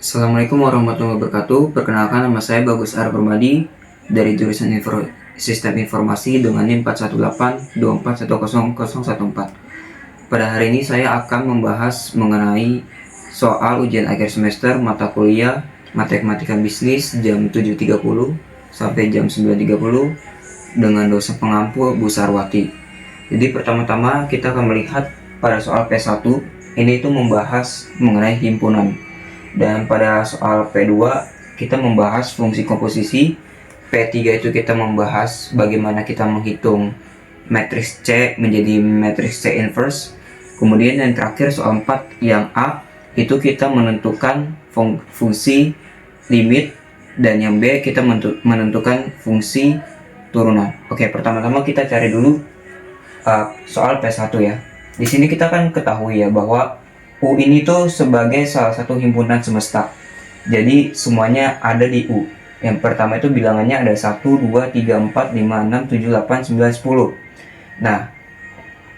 Assalamualaikum warahmatullahi wabarakatuh. Perkenalkan, nama saya Bagus Ar Permadi dari jurusan Sistem Informasi dengan NIM 41824100014. Pada hari ini saya akan membahas mengenai soal ujian akhir semester mata kuliah Matematika Bisnis jam 7.30 sampai jam 9.30 dengan dosen pengampu Bu Sarwati. Jadi pertama-tama kita akan melihat pada soal P1 ini itu membahas mengenai himpunan. Dan pada soal P2 kita membahas fungsi komposisi. P3 itu kita membahas bagaimana kita menghitung matriks C menjadi matriks C inverse. Kemudian yang terakhir soal 4 yang A itu kita menentukan fungsi limit, dan yang B kita menentukan fungsi turunan. Oke, pertama-tama kita cari dulu soal P1 ya. Di sini kita kan ketahui ya bahwa U ini tuh sebagai salah satu himpunan semesta. Jadi semuanya ada di U. Yang pertama itu bilangannya ada 1, 2, 3, 4, 5, 6, 7, 8, 9, 10. Nah,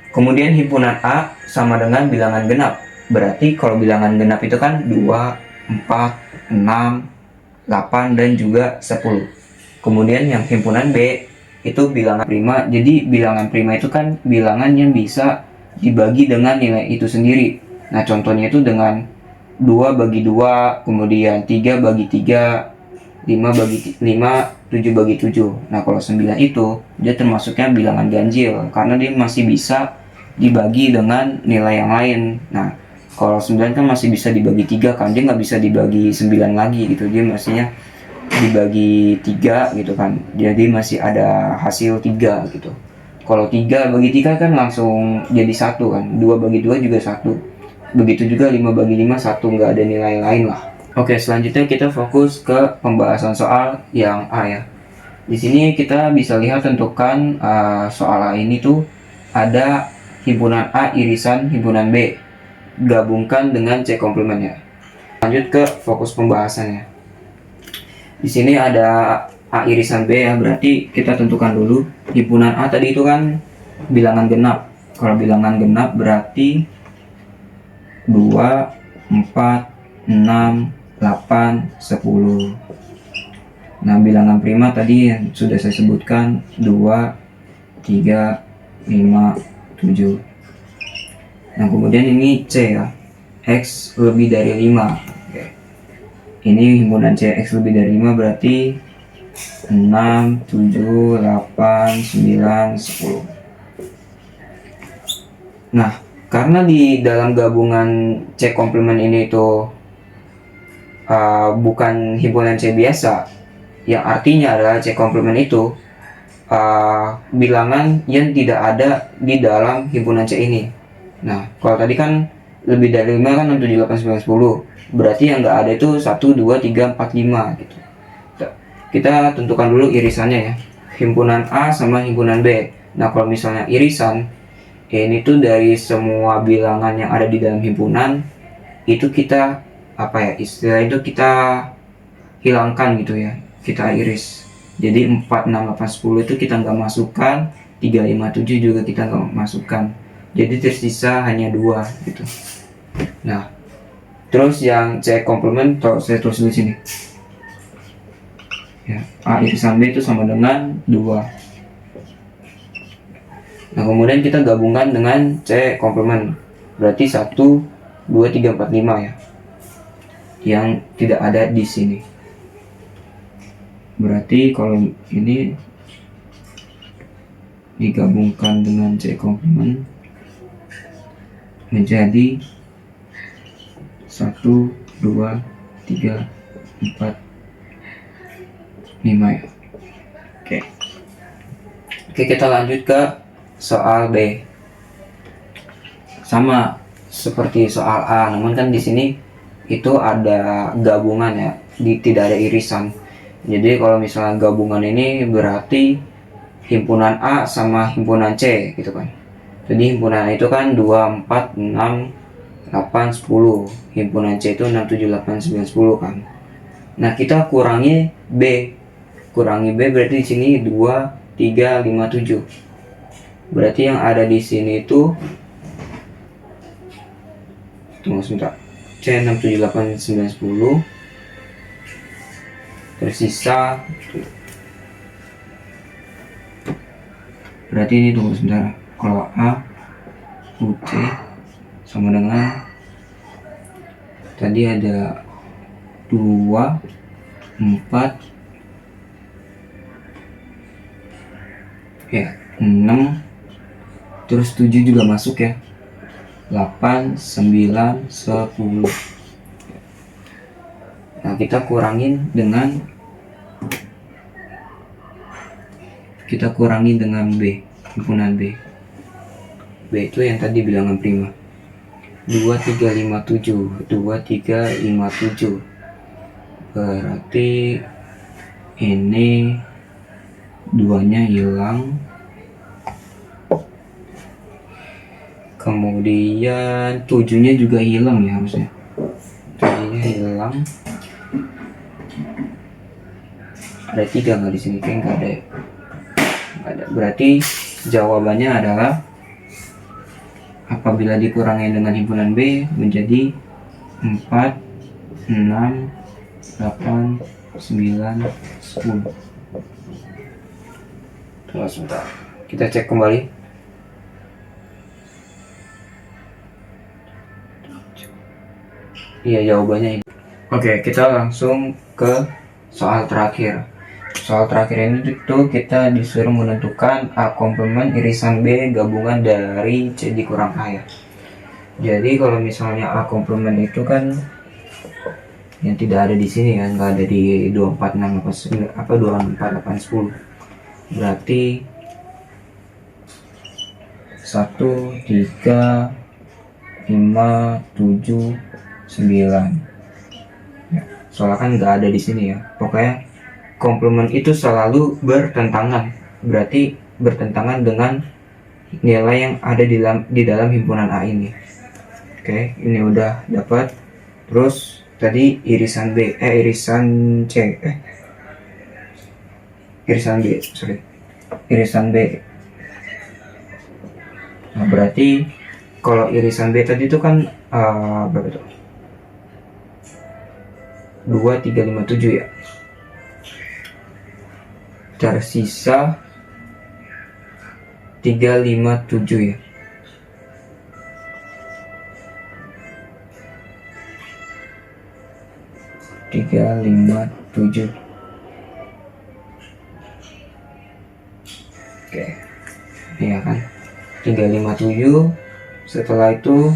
kemudian himpunan A sama dengan bilangan genap. Berarti kalau bilangan genap itu kan 2, 4, 6, 8, dan juga 10. Kemudian yang himpunan B itu bilangan prima. Jadi bilangan prima itu kan bilangan yang bisa dibagi dengan nilai itu sendiri. Nah, contohnya itu dengan 2 bagi 2, kemudian 3 bagi 3, 5 bagi 5, 7 bagi 7. Nah, kalau 9 itu dia termasuknya bilangan ganjil karena dia masih bisa dibagi dengan nilai yang lain. Nah, kalau 9 kan masih bisa dibagi 3 kan, dia nggak bisa dibagi 9 lagi gitu. Dia maksudnya dibagi 3 gitu kan. Jadi masih ada hasil 3 gitu. Kalau 3 bagi 3 kan langsung jadi 1 kan. 2 bagi 2 juga 1. Begitu juga 5 bagi 5 1, nggak ada nilai lain lah. Oke, selanjutnya kita fokus ke pembahasan soal yang A ya. Di sini kita bisa lihat tentukan soal A ini tuh ada himpunan A irisan himpunan B. Gabungkan dengan C komplement ya. Lanjut ke fokus pembahasannya. Di sini ada A irisan B ya, berarti kita tentukan dulu himpunan A tadi itu kan bilangan genap. Kalau bilangan genap berarti 2, 4, 6, 8, 10. Nah, bilangan prima tadi yang sudah saya sebutkan 2, 3, 5, 7. Nah, kemudian ini C ya, X lebih dari 5. Oke. Ini himpunan C, X lebih dari 5 berarti 6, 7, 8, 9, 10. Nah, karena di dalam gabungan C komplement ini itu bukan himpunan C biasa, yang artinya adalah C komplement itu bilangan yang tidak ada di dalam himpunan C ini. Nah, kalau tadi kan lebih dari 5 kan 6, 7, 8, 9, 10. Berarti yang nggak ada itu 1, 2, 3, 4, 5 gitu. Kita tentukan dulu irisannya ya. Himpunan A sama himpunan B. Nah, kalau misalnya irisan ini tuh dari semua bilangan yang ada di dalam himpunan itu kita istilah itu kita hilangkan gitu ya, kita iris. Jadi 4, 6, 8, 10 itu kita nggak masukkan, 3, 5, 7 juga kita nggak masukkan. Jadi tersisa hanya 2 gitu. Nah, terus yang C komplement saya tulis di sini ya, A irisan B itu sama dengan 2. Nah, kemudian kita gabungkan dengan C komplement. Berarti 1, 2, 3, 4, 5 ya. Yang tidak ada di sini. Berarti kalau ini digabungkan dengan C komplement menjadi 1, 2, 3, 4, 5 ya. Oke. Oke, kita lanjut ke soal B. Sama seperti soal A, namun kan di sini itu ada gabungan ya, tidak ada irisan. Jadi kalau misalnya gabungan ini berarti himpunan A sama himpunan C gitu kan. Jadi himpunan A itu kan 2, 4, 6, 8, 10. Himpunan C itu 6, 7, 8, 9, 10 kan. Nah, kita kurangi B. Kurangi B berarti di sini 2, 3, 5, 7. Berarti yang ada di sini itu tunggu sebentar. C 6, 7, 8, 9, 10 tersisa, berarti ini tunggu sebentar, kalau A UT sama dengan tadi ada 2 4 ya 6 terus 7 juga masuk ya, 8 9 10. Nah kita kurangin dengan B, himpunan B itu yang tadi bilangan prima 2357 berarti ini 2-nya hilang, kemudian 7-nya juga hilang ya, harusnya 7-nya hilang. Ada 3 nggak di sini? Kayak nggak ada ya? Nggak ada. Berarti jawabannya adalah apabila dikurangi dengan himpunan B menjadi 4 6 8 9 10. Tunggu sebentar, kita cek kembali. Iya, jawabannya ini. Oke, kita langsung ke soal terakhir. Soal terakhir ini tuh kita disuruh menentukan A komplement irisan B gabungan dari C dikurang A ya. Jadi kalau misalnya A komplement itu kan yang tidak ada di sini kan, nggak ada di 246 apa 248 10. Berarti 1 3 5 7 9 ya, soalnya kan nggak ada di sini ya. Pokoknya komplement itu selalu bertentangan, berarti bertentangan dengan nilai yang ada di dalam himpunan A ini. Oke, ini udah dapat. Terus tadi irisan B irisan B. Nah, berarti kalau irisan B tadi itu kan berapa tuh? 2 3 5 7 ya. Tersisa 3 5 7 ya. Tiga lima tujuh. Oke, iya kan, 357. Setelah itu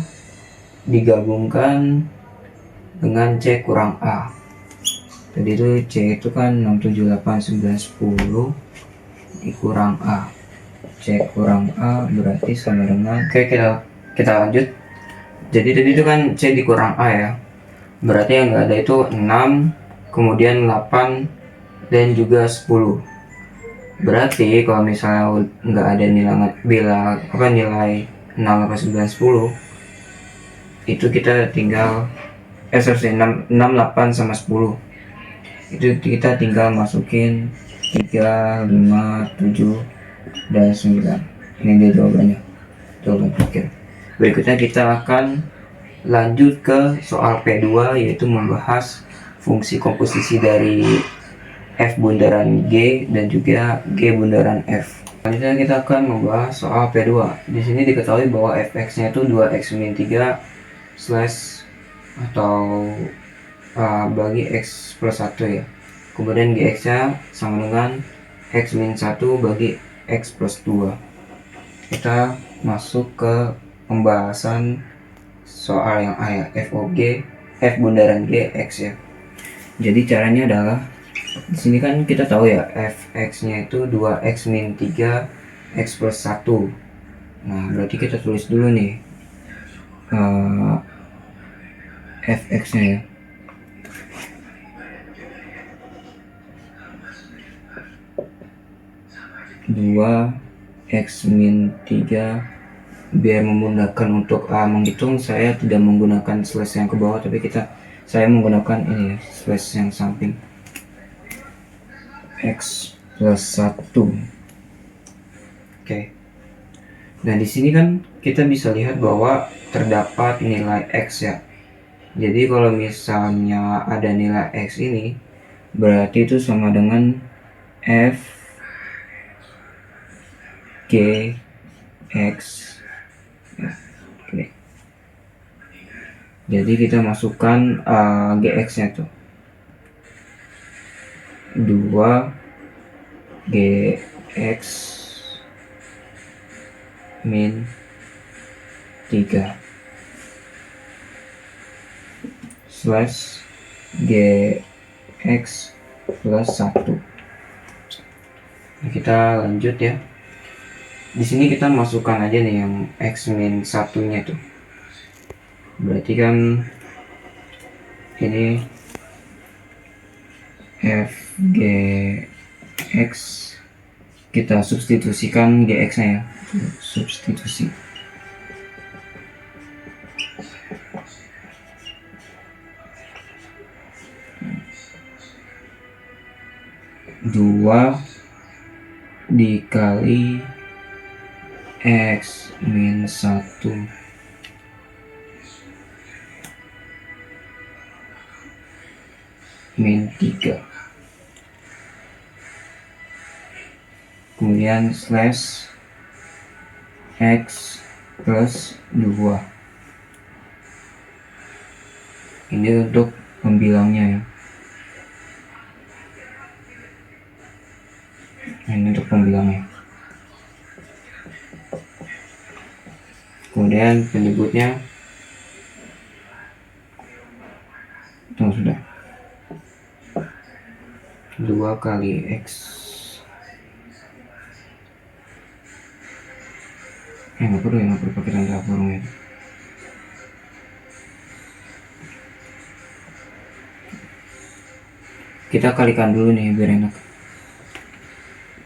digabungkan dengan C kurang A. Tadi itu C itu kan 6 7 8 9 10 dikurang A. C kurang A berarti sama dengan, oke, kita lanjut. Jadi tadi itu kan C dikurang A ya. Berarti yang nggak ada itu 6, kemudian 8 dan juga 10. Berarti kalau misalnya nggak ada nilai 6 8 9 10, itu kita tinggal 6 8 sama 10 itu kita tinggal masukin 3 5 7 dan 9. Ini dia jawaban terakhir. Berikutnya kita akan lanjut ke soal P2, yaitu membahas fungsi komposisi dari F bundaran G dan juga G bundaran F. Selanjutnya kita akan membahas soal P2. Di sini diketahui bahwa fx-nya itu 2x-3 slash atau bagi x plus 1 ya. Kemudian gx-nya sama dengan x-1 bagi x plus 2. Kita masuk ke pembahasan soal yang A ya, f bundaran G x ya. Jadi caranya adalah di sini kan kita tahu ya, fx-nya itu 2x-3 x plus 1. Nah, berarti kita tulis dulu nih fx-nya ya. Dua x-3. Biar memudahkan untuk menghitung, saya tidak menggunakan slash yang ke bawah, tapi saya menggunakan ini ya, slash yang samping, x plus 1. Oke. Nah, di sini kan kita bisa lihat bahwa terdapat nilai x ya. Jadi kalau misalnya ada nilai x ini, berarti itu sama dengan f g x. Oke. Jadi kita masukkan gx nya tuh 2 gx min 3 slash gx plus 1. Nah, kita lanjut ya. Di sini kita masukkan aja nih yang x min 1-nya tuh. Berarti kan ini f gx, kita substitusikan gx-nya ya. Substitusi. Dua dikali x min 1 min 3, kemudian slash x plus 2. Ini untuk pembilangnya ya. Ini untuk pembilangnya. Kemudian penyebutnya sudah 2 kali x. Nggak perlu pakai tanda kurungnya. Kita kalikan dulu nih biar enak.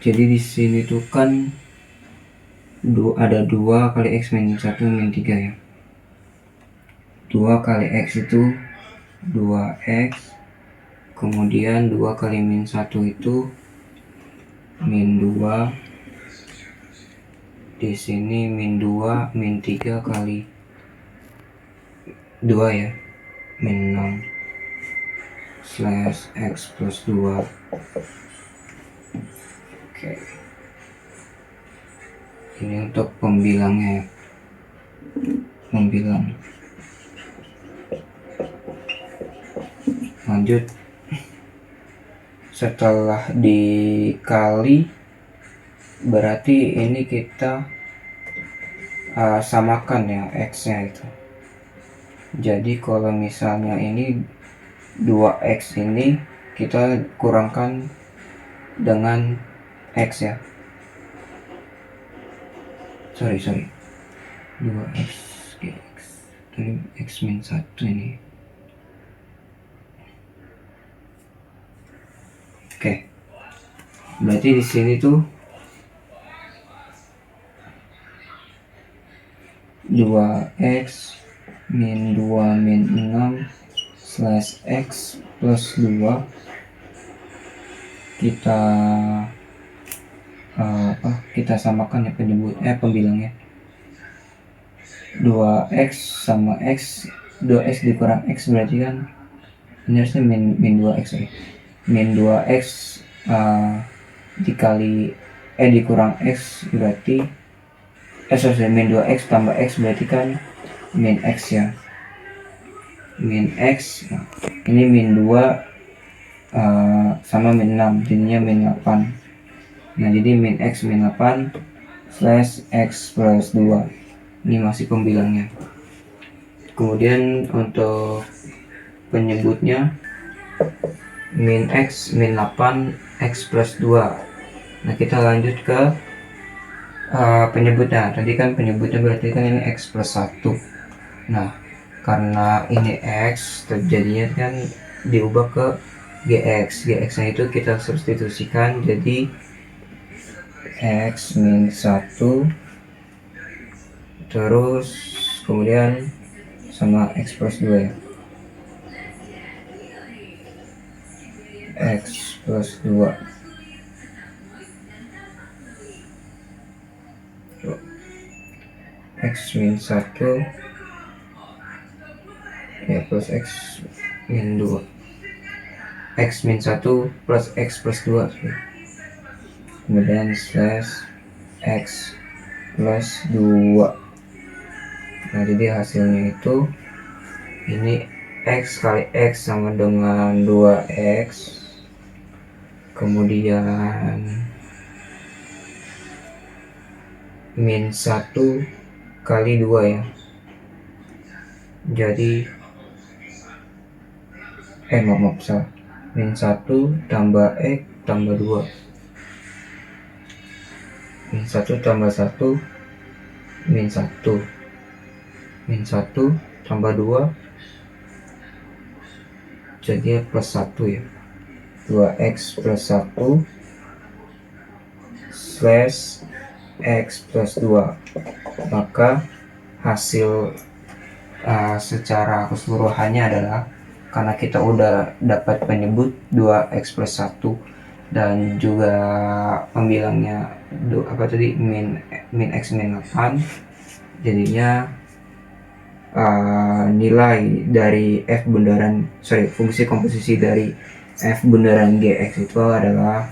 Jadi di sini tuh kan ada 2 kali x min 1 min 3 ya. 2 kali x itu 2x, kemudian 2 kali min 1 itu min 2. Di sini min 2 min 3 kali 2 ya, min 6 slash x plus 2. Oke. Ini untuk pembilangnya ya. Pembilang. Lanjut. Setelah dikali, berarti ini kita samakan ya x-nya itu. Jadi kalau misalnya ini 2x ini kita kurangkan dengan x ya. Sorry 2x gx, tadi x min 1 ini. Oke. Berarti di sini tuh 2x min 2 min 6 slash x plus 2 kita samakan ya pembilangnya. 2x sama x, 2x dikurang x berarti kan ini harusnya min 2x ya. Min 2x dikurang x berarti min 2x tambah x berarti kan min x ya. Min x, nah, ini min 2 sama min 6 jadinya min 8. Nah jadi min x min 8 slash x plus 2. Ini masih pembilangnya. Kemudian untuk penyebutnya min x min 8 x plus 2. Nah kita lanjut ke penyebutnya. Tadi kan penyebutnya berarti kan ini x plus 1. Nah karena ini x, terjadinya kan diubah ke gx. Gx nya itu kita substitusikan jadi x min 1 terus kemudian sama x plus 2 ya. X plus 2 x min 1 ya plus x min 2. X min 1 plus X plus 2, kemudian slash X plus 2. Nah, jadi hasilnya itu ini X kali X sama dengan 2X, kemudian min 1 kali 2 ya, jadi maaf salah, min 1 tambah X tambah 2, min 1 tambah 1 min 1, min 1 tambah 2 jadi plus 1 ya, 2X plus 1 slash X plus 2. Maka hasil secara keseluruhannya adalah, karena kita udah dapat penyebut 2X plus 1 dan juga pembilangnya min X min 8, jadinya nilai dari fungsi komposisi dari F bundaran GX itu adalah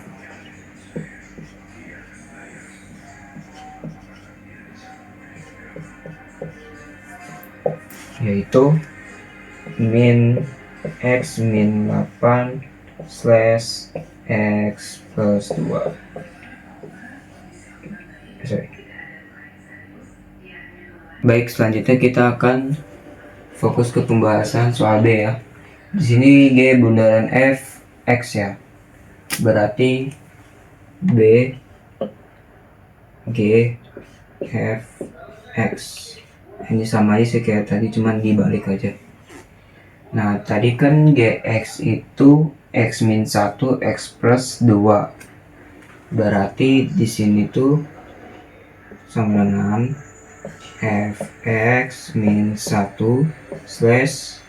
yaitu min X min 8 slash X plus 2. Baik, selanjutnya kita akan fokus ke pembahasan soal B ya. Di sini G bundaran F X ya. Berarti B G F X. Ini sama aja sih kayak tadi, cuman dibalik aja. Nah, tadi kan GX itu X min 1 X plus 2. Berarti di sini tuh sama dengan Fx min 1 slash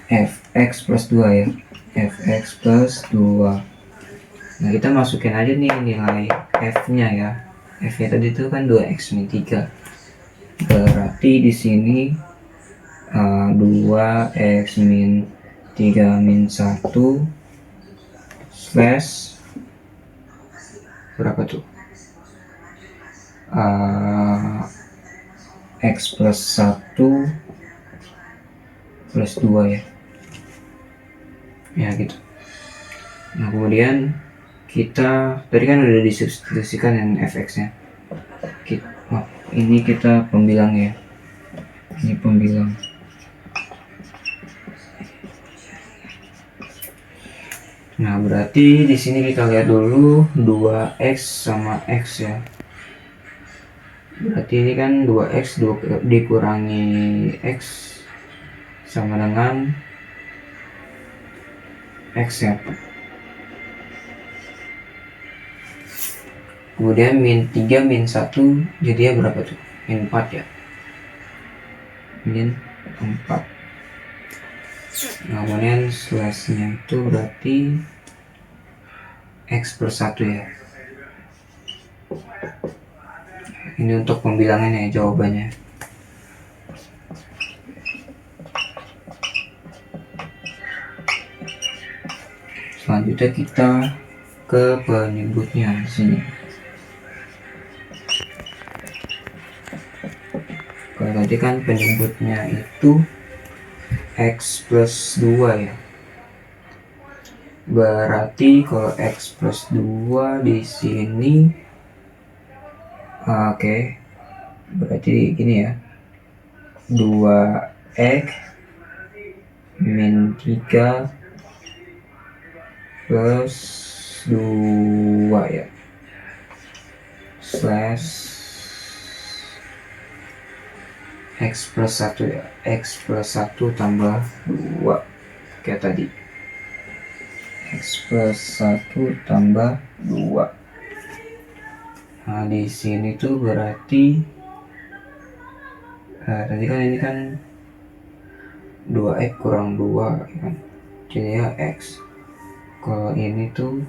Fx plus 2 ya, Fx plus 2. Nah, kita masukin aja nih nilai F nya ya. F nya tadi itu kan 2X min 3, berarti di sini 2X min 3 min 1 slash berapa tuh, X plus 1 plus 2 ya gitu. Nah, kemudian kita tadi kan udah disubstitusikan yang Fx nya, ini kita pembilang ya, ini pembilang. Nah, berarti di sini kita lihat dulu 2X sama X ya. Berarti ini kan 2X dikurangi X sama dengan X ya. Kemudian min 3 min 1 jadinya berapa tuh? Min 4 ya. Min 4. Nah, kemudian slashnya itu berarti X plus 1 ya. Ini untuk pembilangannya ya, jawabannya. Selanjutnya kita ke penyebutnya di sini. Kalau tadi kan penyebutnya itu X plus 2 ya. Berarti kalau X plus 2 di sini berarti gini ya, 2X min 3 plus 2 ya, slash X plus 1 ya, X plus 1 tambah 2 kayak tadi, X plus 1 tambah 2. Nah, di sini tuh berarti tadi kan ini kan 2X kurang 2 kan, jadi ya X. Kalau ini tuh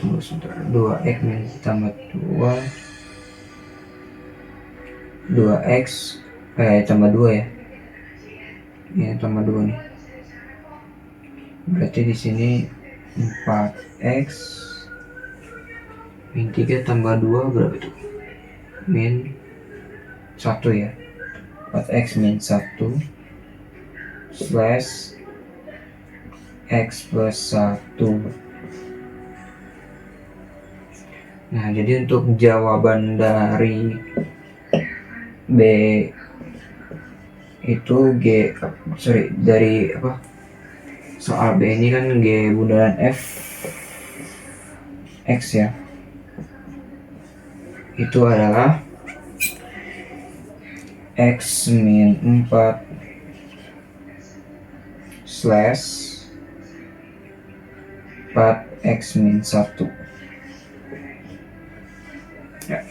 tunggu sebentar, 2X min tambah 2 2X tambah 2 ya, ini tambah 2 nih, berarti di sini 4x min 3 tambah 2 berapa itu? Min 1 ya. 4x min 1 slash x plus 1. Nah, jadi untuk jawaban dari B itu dari apa? Soal B ini kan G bundaran F X ya. Itu adalah X min 4 slash 4x min 1. Ya.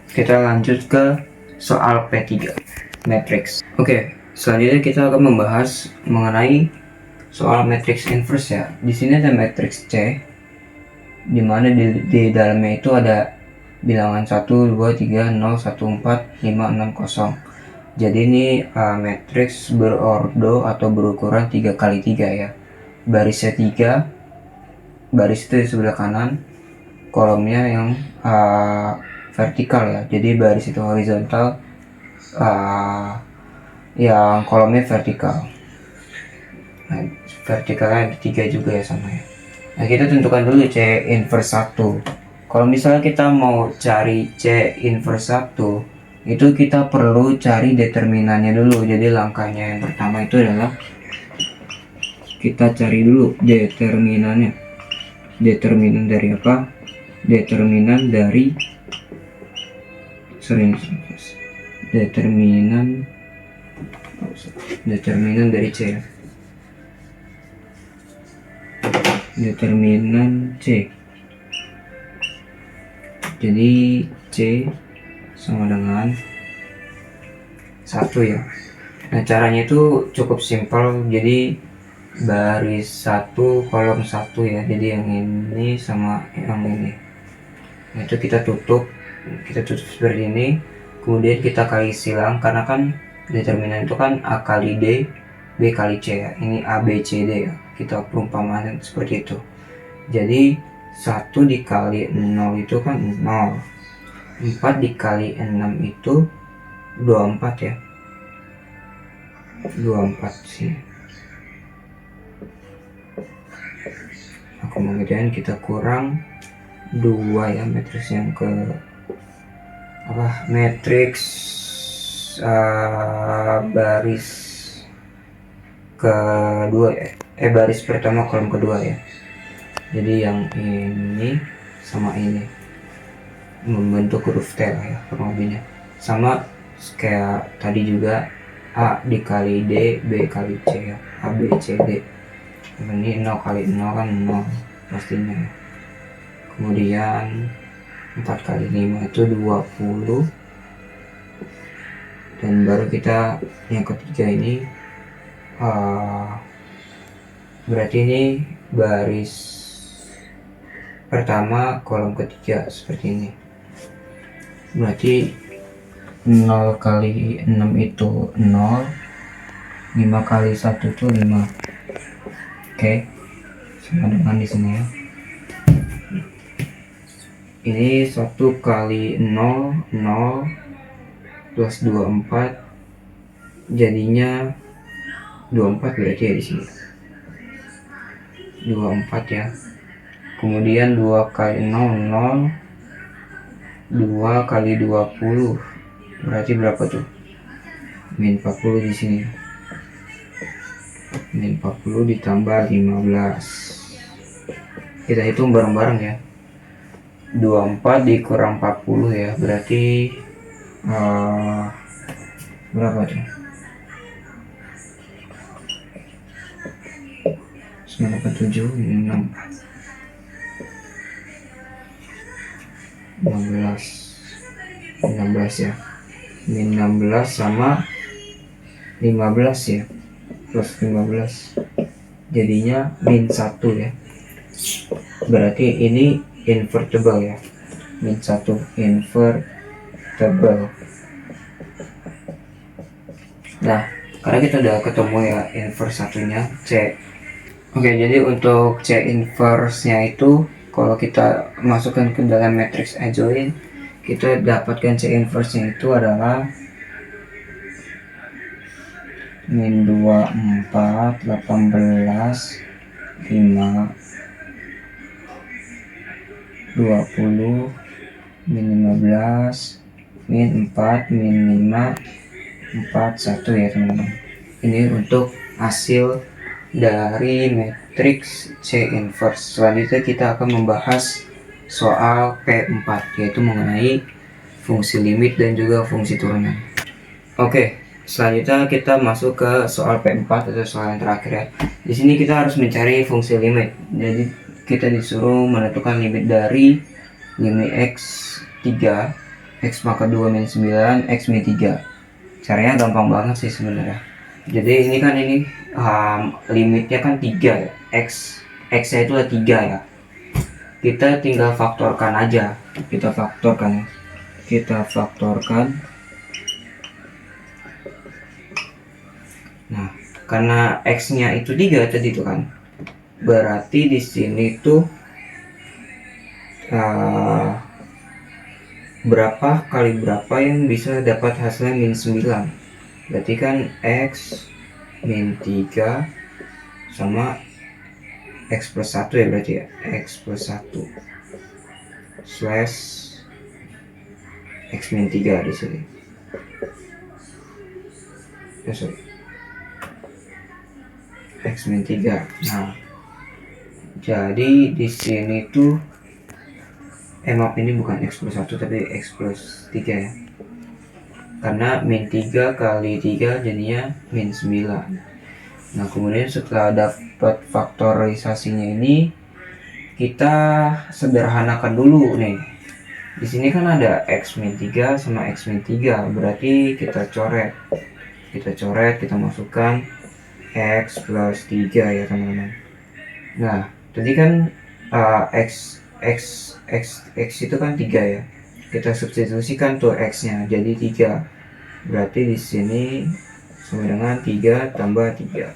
Kita lanjut ke soal P3 matrix. Oke, selanjutnya kita akan membahas mengenai soal matrix inverse ya. Di sini ada matrix C, dimana di dalamnya itu ada bilangan 1, 2, 3, 0, 1, 4, 5, 6, 0. Jadi ini matrix berordo atau berukuran 3x3 ya. Barisnya 3, baris itu di sebelah kanan, kolomnya yang vertikal ya. Jadi baris itu horizontal, yang kolomnya vertikal. Nah, vertikalnya ada 3 juga ya sama ya. Nah, kita tentukan dulu C inverse 1. Kalau misalnya kita mau cari C inverse 1, itu kita perlu cari determinannya dulu. Jadi langkahnya yang pertama itu adalah kita cari dulu determinannya. Determinan dari apa? Determinan dari determinan dari C. Determinan C. Jadi C sama dengan 1 ya. Nah, caranya itu cukup simpel. Jadi baris 1 kolom 1 ya. Jadi yang ini sama yang ini. Nah, itu kita tutup seperti ini. Kemudian kita kali silang, karena kan determinan itu kan A kali D, B kali C ya. Ini A, B, C, D ya. Kita perumpamaan seperti itu. Jadi 1 dikali 0 itu kan 0. 4 dikali 6 itu 24 ya. 24 sih. Nah, kemudian kita kurang 2 ya, matriks yang ke matriks baris kedua ya. Baris pertama kolom kedua ya. Jadi yang ini sama ini membentuk huruf T lah ya kurang lebihnya. Sama kayak tadi juga A dikali D, B kali C ya. A, B, C, D. Ini 0 kali 0 kan 0 pastinya ya. Kemudian 4 kali 5 itu 20. Dan baru kita yang ketiga ini berarti ini baris pertama kolom ketiga seperti ini. Berarti 0 kali 6 itu 0, 5 kali 1 itu 5. Oke, sama dengan di sini ya. Ini 1 kali 0, 0 plus 24, jadinya 24 berarti ya di sini. 24 ya. Kemudian 2 kali 0, 0. 2 kali 20 berarti berapa tuh? Min 40 di sini. Min 40 ditambah 15. Kita hitung bareng-bareng ya. 24 dikurang 40 ya, berarti berapa tuh? 97, 6, 16 ya. Min 16 sama 15 ya, plus 15 jadinya min 1 ya. Berarti ini invertible ya. Min 1 invertible. Nah, karena kita udah ketemu ya inverse satunya C. Oke, jadi untuk C inverse nya itu kalau kita masukkan ke dalam matriks adjoint, kita dapatkan C inverse nya itu adalah min 2, 4, 18, 5, 20, min 15, min 4, min 5, 4, 1 ya teman-teman. Ini untuk hasil dari matriks C inverse. Selanjutnya kita akan membahas soal P4, yaitu mengenai fungsi limit dan juga fungsi turunan. Oke, selanjutnya kita masuk ke soal P4 atau soal yang terakhir ya. Di sini kita harus mencari fungsi limit. Jadi kita disuruh menentukan limit dari limit x3, x pangkat 2 min 9, x min 3. Caranya gampang banget sih sebenarnya. Jadi ini kan limitnya kan 3 ya. X nya itu 3 ya. Kita tinggal faktorkan aja. Kita faktorkan. Nah, karena x nya itu 3 tadi itu kan. Berarti di sini tuh berapa kali berapa yang bisa dapat hasilnya min 9. Berarti kan x min 3 sama x plus 1 ya, berarti ya x plus 1 slash x min 3 di sini. X min 3. Nah, jadi di sini tuh maaf, ini bukan x plus 1 tapi x plus 3 ya, karena min 3 kali 3 jadinya min 9. Nah, kemudian setelah dapat faktorisasinya ini, kita sederhanakan dulu nih. Di sini kan ada x min 3 sama x min 3, berarti kita coret, kita masukkan x plus 3 ya teman-teman. Nah, tadi kan x itu kan 3 ya. Kita substitusikan tuh x-nya jadi 3. Berarti di sini sama dengan 3 tambah 3.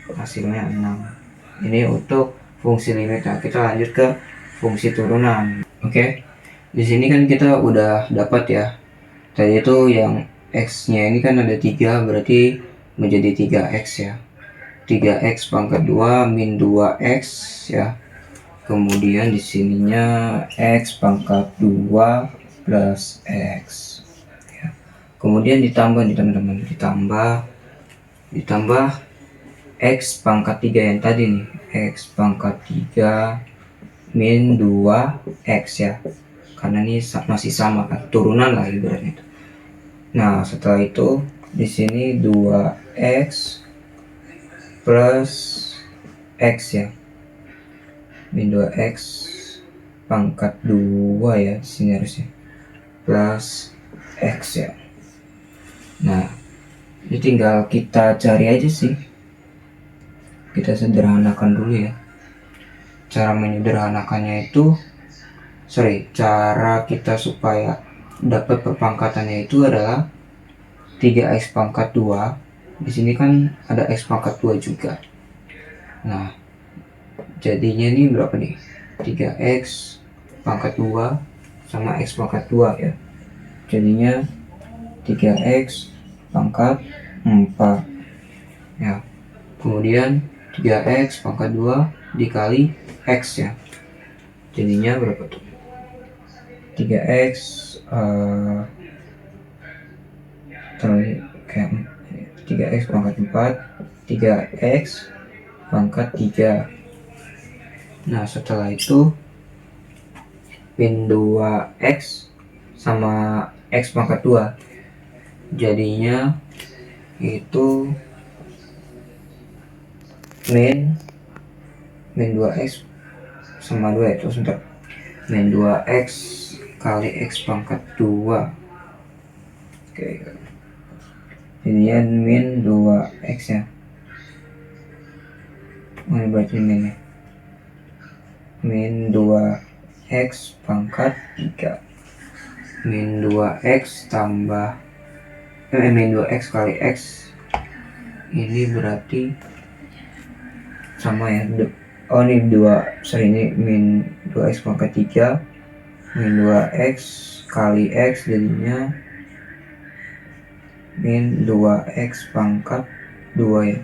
Hasilnya 6. Ini untuk fungsi limit. Nah, kita lanjut ke fungsi turunan. Oke. Di sini kan kita udah dapat ya. Tadi itu yang x-nya ini kan ada 3, berarti menjadi 3x ya. 3x pangkat 2 min 2x ya. Kemudian di sininya x pangkat 2 plus x ya. Kemudian ditambah nih teman-teman, ditambah x pangkat 3 yang tadi nih, x pangkat 3 min 2x ya, karena ini masih sama kan, turunan lah ibaratnya itu. Nah, setelah itu di sini 2x plus x ya, min 2x pangkat 2 ya di sini harusnya, plus x ya. Nah, ini tinggal kita cari aja sih, kita sederhanakan dulu ya. Cara menyederhanakannya itu, cara kita supaya dapat perpangkatannya itu adalah 3x pangkat 2. Di sini kan ada x pangkat 2 juga. Nah, jadinya ini berapa nih? 3x pangkat 2 sama x pangkat 2 ya. Jadinya 3x pangkat 4 ya. Kemudian 3x pangkat 2 dikali x ya. Jadinya berapa tuh? 3x 3x pangkat 4, 3x pangkat 3. Nah, setelah itu min 2x sama x pangkat 2, jadinya itu min 2x sama 2 itu sebentar, min 2x kali x pangkat 2. Oke, jadinya min 2x ya. Ini berarti min ya, min 2x pangkat 3, min 2x tambah min 2x kali x Ini berarti sama ya. Oh ini ini min 2x pangkat 3 min 2x kali x jadinya min 2x pangkat 2 ya.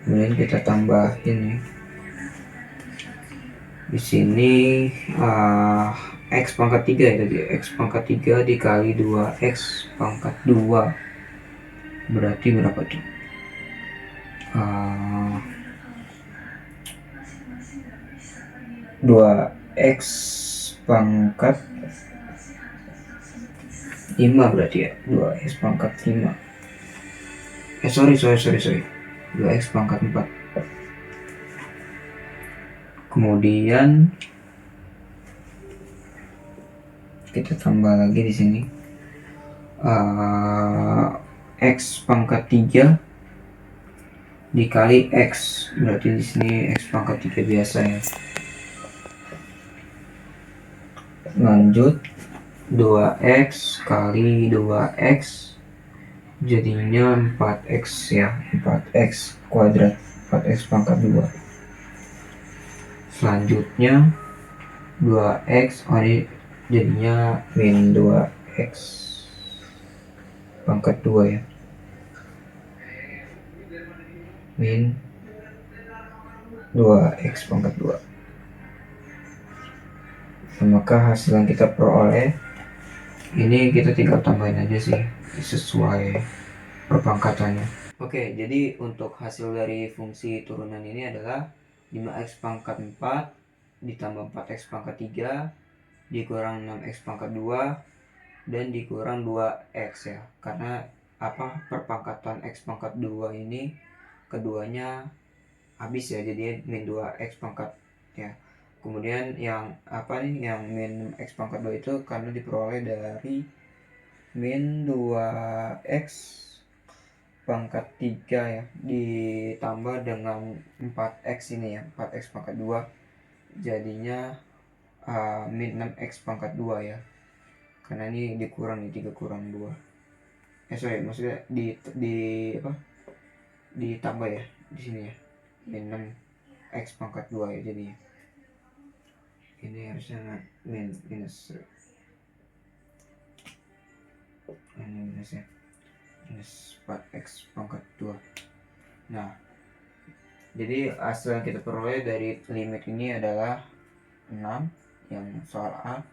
Kemudian kita tambahin ya. Di sini x pangkat 3 ya tadi. X pangkat 3 dikali 2x pangkat 2 berarti berapa tuh? 2x pangkat 5 berarti ya. 2x pangkat 5. Sorry 2x pangkat 4. Kemudian kita tambah lagi di sini x pangkat 3 dikali x, berarti di sini x pangkat 3 biasa ya. Lanjut 2x kali 2x jadinya 4x ya, 4x kuadrat, 4x pangkat 2. Selanjutnya 2x ini jadinya min 2x pangkat 2 ya, min 2x pangkat 2. Nah, maka hasil yang kita peroleh ini kita tinggal tambahin aja sih sesuai perpangkatannya. Oke, jadi untuk hasil dari fungsi turunan ini adalah 5x pangkat 4 ditambah 4x pangkat 3 dikurang 6x pangkat 2 dan dikurang 2x ya. Karena perpangkatan x pangkat 2 ini keduanya habis ya, jadi min 2x pangkat ya. Kemudian yang yang min x pangkat 2 itu karena diperoleh dari min 2x pangkat 3 ya ditambah dengan 4x ini ya, 4x pangkat 2 jadinya min 6x pangkat 2 ya. Karena ini dikurang nih, 3 kurang 2. Maksudnya ditambah ya di sini ya. Min 6x pangkat 2 ya jadinya. Ini harusnya minus ya, minus 4x pangkat 2. Nah, jadi hasil yang kita peroleh dari limit ini adalah 6 yang soal A.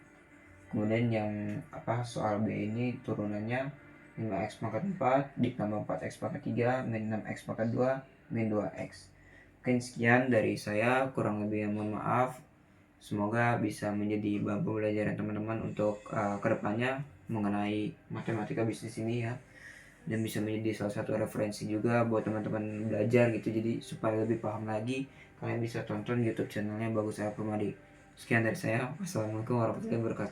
Kemudian yang soal B ini turunannya 5x pangkat 4 ditambah 4x pangkat 3 min 6x pangkat 2 min 2x. Mungkin sekian dari saya, kurang lebihnya mohon maaf. Semoga bisa menjadi bahan pembelajaran teman-teman untuk kedepannya mengenai matematika bisnis ini ya, dan bisa menjadi salah satu referensi juga buat teman-teman belajar gitu. Jadi supaya lebih paham lagi, kalian bisa tonton YouTube channelnya Bagus Saya Permadi. Sekian dari saya. Wassalamualaikum warahmatullahi wabarakatuh.